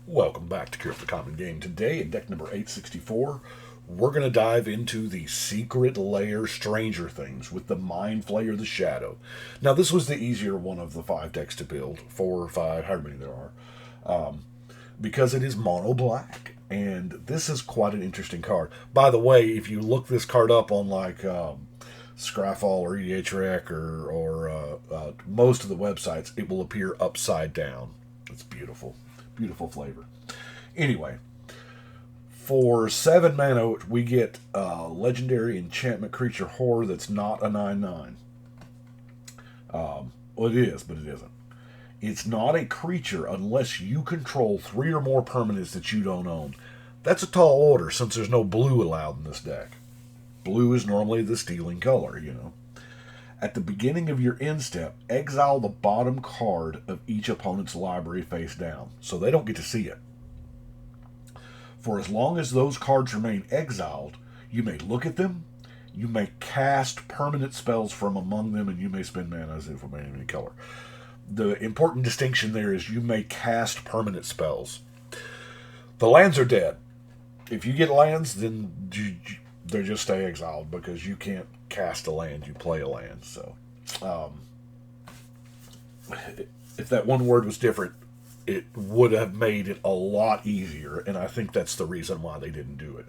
Welcome back to Cure the Common Game. Today, at deck number 864, we're going to dive into the secret layer Stranger Things with the Mind Flayer the Shadow. Now, this was the easier one of the 5 decks to build, 4 or 5, however many there are, because it is mono black. And this is quite an interesting card. By the way, if you look this card up on like Scryfall or EDHREC or most of the websites, it will appear upside down. It's beautiful. Beautiful flavor. Anyway, for 7 mana, we get a legendary enchantment creature horror that's not a 9/9. Well, it is, but it isn't. It's not a creature unless you control 3 or more permanents that you don't own. That's a tall order since there's no blue allowed in this deck. Blue is normally the stealing color, you know. At the beginning of your end step, exile the bottom card of each opponent's library face down, so they don't get to see it. For as long as those cards remain exiled, you may look at them, you may cast permanent spells from among them, and you may spend mana as if it may have any color. The important distinction there is you may cast permanent spells. The lands are dead. If you get lands, then they just stay exiled because you can't cast a land, you play a land. So, if that one word was different, it would have made it a lot easier, and I think that's the reason why they didn't do it.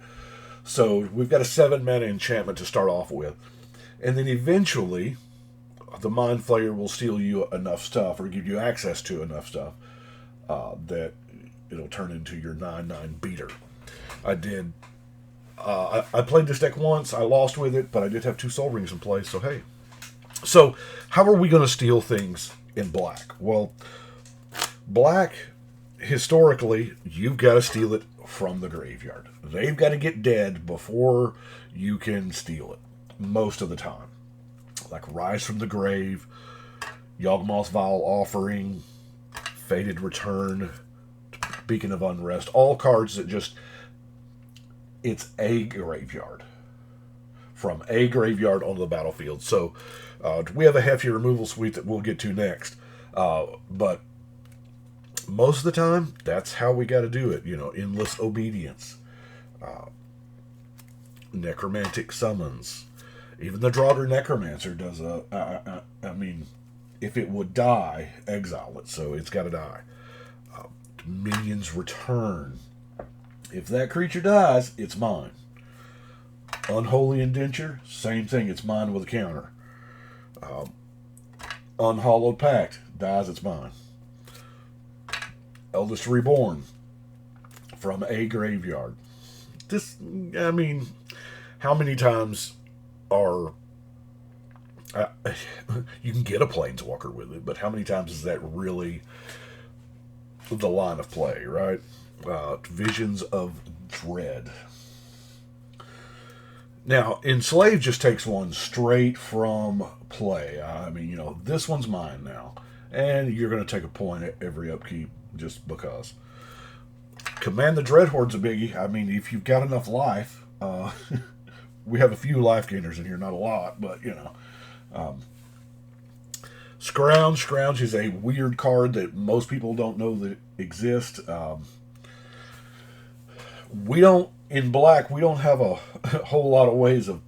So, we've got a 7 mana enchantment to start off with, and then eventually, the Mind Flayer will steal you enough stuff, or give you access to enough stuff, that it'll turn into your 9/9 beater. I played this deck once. I lost with it, but I did have 2 Soul Rings in play, so hey. So, how are we going to steal things in black? Well, black, historically, you've got to steal it from the graveyard. They've got to get dead before you can steal it, most of the time. Like Rise from the Grave, Yawgmoth's Vile Offering, Fated Return, Beacon of Unrest, all cards that just... It's a graveyard. From a graveyard onto the battlefield. So, we have a hefty removal suite that we'll get to next. But most of the time, that's how we got to do it. You know, Endless Obedience. Necromantic Summons. Even the Draugr Necromancer does I mean, if it would die, exile it. So it's got to die. Minions Return. If that creature dies, it's mine. Unholy Indenture, same thing, it's mine with a counter. Unhallowed Pact, dies, it's mine. Eldest Reborn, from a graveyard. This, I mean, how many times are... you can get a Planeswalker with it, but how many times is that really the line of play, right? Visions of Dread. Now, Enslave just takes one straight from play. I mean, you know, this one's mine now. And you're going to take a point at every upkeep just because. Command the Dreadhore's a biggie. I mean, if you've got enough life, we have a few life gainers in here, not a lot, but, you know. Scrounge. Scrounge is a weird card that most people don't know that exists. In black, we don't have a whole lot of ways of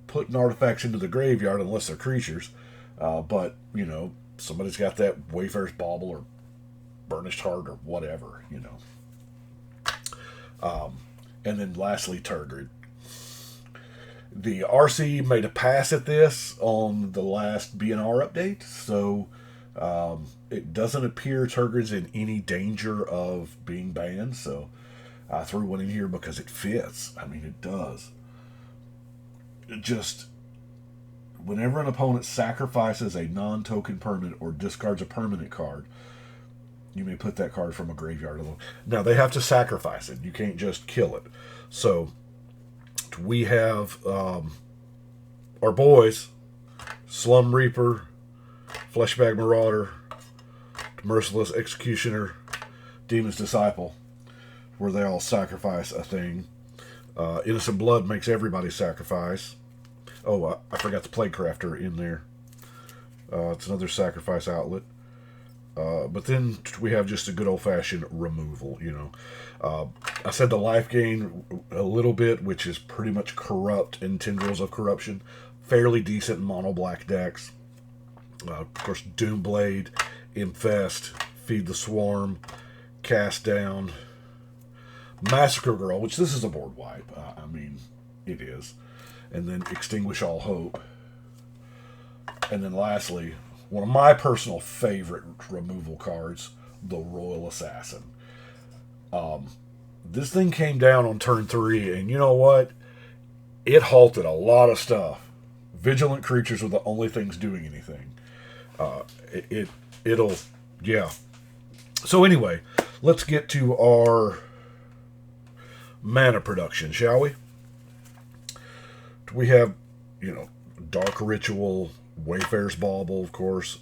putting artifacts into the graveyard unless they're creatures. But, you know, somebody's got that Wayfarer's Bauble or Burnished Heart or whatever, you know. And then lastly, Turgid. The RC made a pass at this on the last BNR update, so it doesn't appear Turgid's in any danger of being banned, so I threw one in here because it fits. I mean, it does. It just, whenever an opponent sacrifices a non-token permanent or discards a permanent card, you may put that card from a graveyard. Now, they have to sacrifice it. You can't just kill it. So, we have our boys, Slum Reaper, Fleshbag Marauder, Merciless Executioner, Demon's Disciple, where they all sacrifice a thing. Innocent Blood makes everybody sacrifice. Oh, I forgot the Plague Crafter in there. It's another sacrifice outlet. But then we have just a good old-fashioned removal, you know. I said the life gain a little bit, which is pretty much corrupt and tendrils of corruption. Fairly decent mono black decks. Of course, Doomblade, Infest, Feed the Swarm, Cast Down, Massacre Girl, which this is a board wipe. I mean, it is. And then Extinguish All Hope. And then lastly, one of my personal favorite removal cards, the Royal Assassin. This thing came down on turn 3, and you know what? It halted a lot of stuff. Vigilant creatures were the only things doing anything. It'll, yeah. So anyway, let's get to our mana production, shall we? We have, you know, Dark Ritual, Wayfarer's Bauble, of course,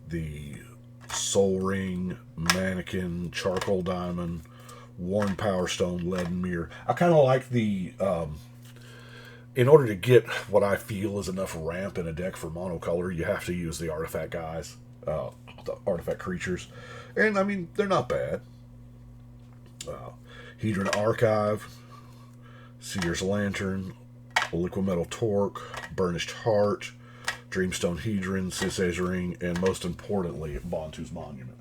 the Soul Ring, Mannequin, Charcoal Diamond, Worn Power Stone, Leaden Mirror. I kind of like the, in order to get what I feel is enough ramp in a deck for monocolor, you have to use the artifact guys, the artifact creatures. And, I mean, they're not bad. Hedron Archive, Seer's Lantern, Liquimetal Torque, Burnished Heart, Dreamstone Hedron, Sisay's Ring, and most importantly, Bontu's Monument.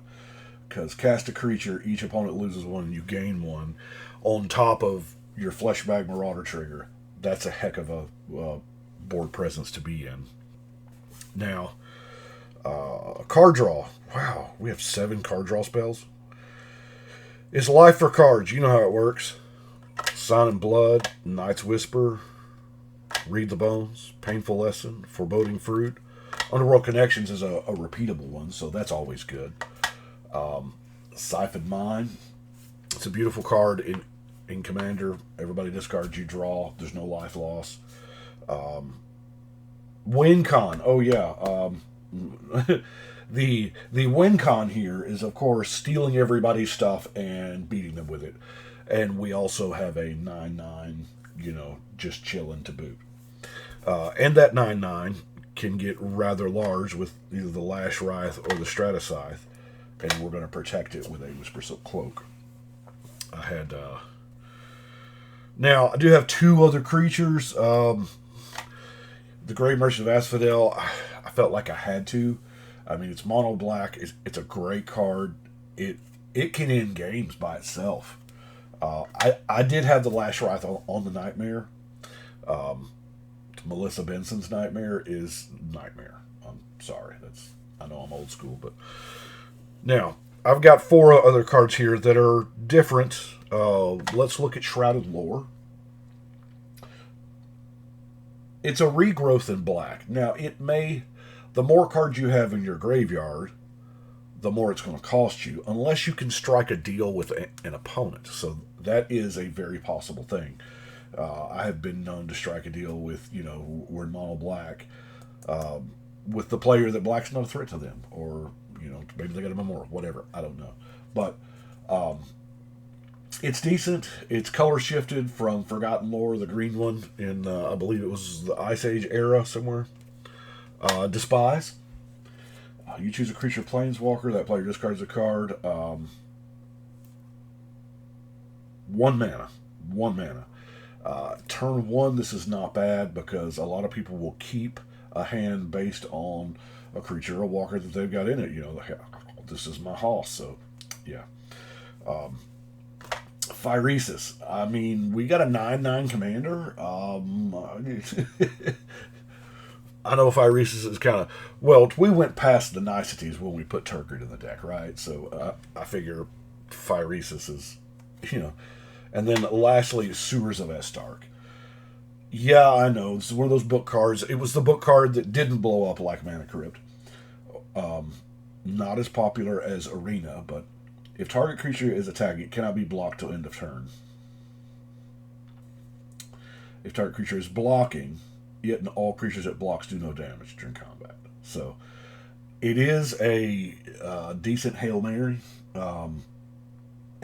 Because cast a creature, each opponent loses one, and you gain one, on top of your Fleshbag Marauder trigger. That's a heck of a board presence to be in. Now, card draw. Wow, we have 7 card draw spells. It's life for cards. You know how it works. Sign in Blood, Night's Whisper, Read the Bones, Painful Lesson, Foreboding Fruit. Underworld Connections is a repeatable one, so that's always good. Siphoned Mind. It's a beautiful card in Commander. Everybody discards, you draw. There's no life loss. Win Con. Oh, yeah. The win con here is, of course, stealing everybody's stuff and beating them with it. And we also have a 9/9, you know, just chilling to boot. And that 9/9 can get rather large with either the Lash Wrath or the Stratus Scythe. And we're going to protect it with a Whisper Silk Cloak. I had... Now, I do have 2 other creatures. The Grey Merchant of Asphodel, I felt like I had to. I mean, it's mono black. It's a great card. It can end games by itself. I did have the Lash Wrath on the Nightmare. Melissa Benson's Nightmare is Nightmare. I'm sorry. I know I'm old school, but now I've got 4 other cards here that are different. Let's look at Shrouded Lore. It's a regrowth in black. Now, the more cards you have in your graveyard, the more it's going to cost you, unless you can strike a deal with an opponent. So that is a very possible thing. I have been known to strike a deal with, you know, we're in mono black, with the player that black's not a threat to them, or, you know, maybe they got a memorial, whatever. I don't know. But it's decent. It's color shifted from Forgotten Lore, the green one, in I believe it was the Ice Age era somewhere. Despise. You choose a creature planeswalker. That player discards a card. 1 mana. 1 mana. Turn 1, this is not bad because a lot of people will keep a hand based on a creature or a walker that they've got in it. You know, this is my house, so yeah. Phyresis. I mean, we got a 9/9 commander. I know Phyresis is kind of... Well, we went past the niceties when we put Turgid in the deck, right? So I figure Phyresis is, you know... And then lastly, Sewers of Estark. Yeah, I know. This is one of those book cards. It was the book card that didn't blow up like Mana Crypt. Not as popular as Arena, but if target creature is attacked, it cannot be blocked till end of turn. If target creature is blocking, yet all creatures it blocks do no damage during combat. So it is a decent Hail Mary.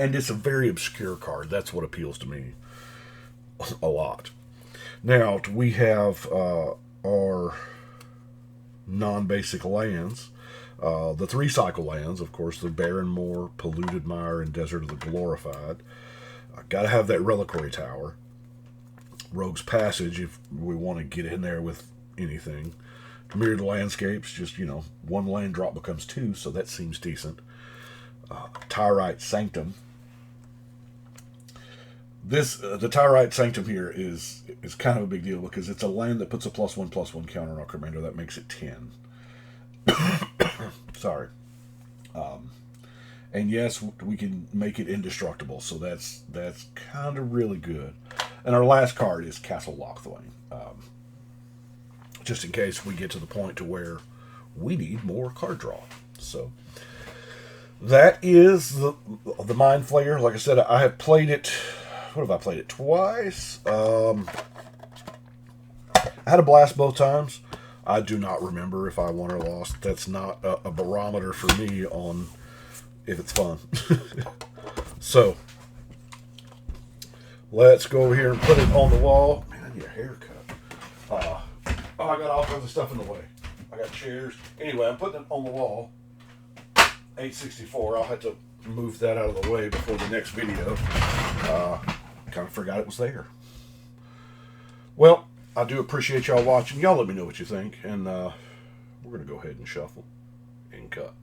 And it's a very obscure card. That's what appeals to me a lot. Now, we have our non-basic lands. The 3 cycle lands, of course, the Barren Moor, Polluted Mire, and Desert of the Glorified. Got to have that Reliquary Tower. Rogue's Passage, if we want to get in there with anything. Mirrored Landscapes, just, 1 land drop becomes 2, so that seems decent. Tyrite Sanctum. The Tyrite Sanctum here is kind of a big deal because it's a land that puts a +1/+1 counter on our commander. That makes it 10. Sorry. And yes, we can make it indestructible, so that's kind of really good. And our last card is Castle Lochthwain. Just in case we get to the point to where we need more card draw. So that is the Mind Flayer. Like I said, I have played it. What have I played it? Twice. I had a blast both times. I do not remember if I won or lost. That's not a barometer for me on if it's fun. So let's go over here and put it on the wall. Man, I need a haircut. I got all kinds of stuff in the way. I got chairs. Anyway, I'm putting it on the wall. 864. I'll have to move that out of the way before the next video. Kind of forgot it was there. Well, I do appreciate y'all watching. Y'all let me know what you think. And we're going to go ahead and shuffle and cut.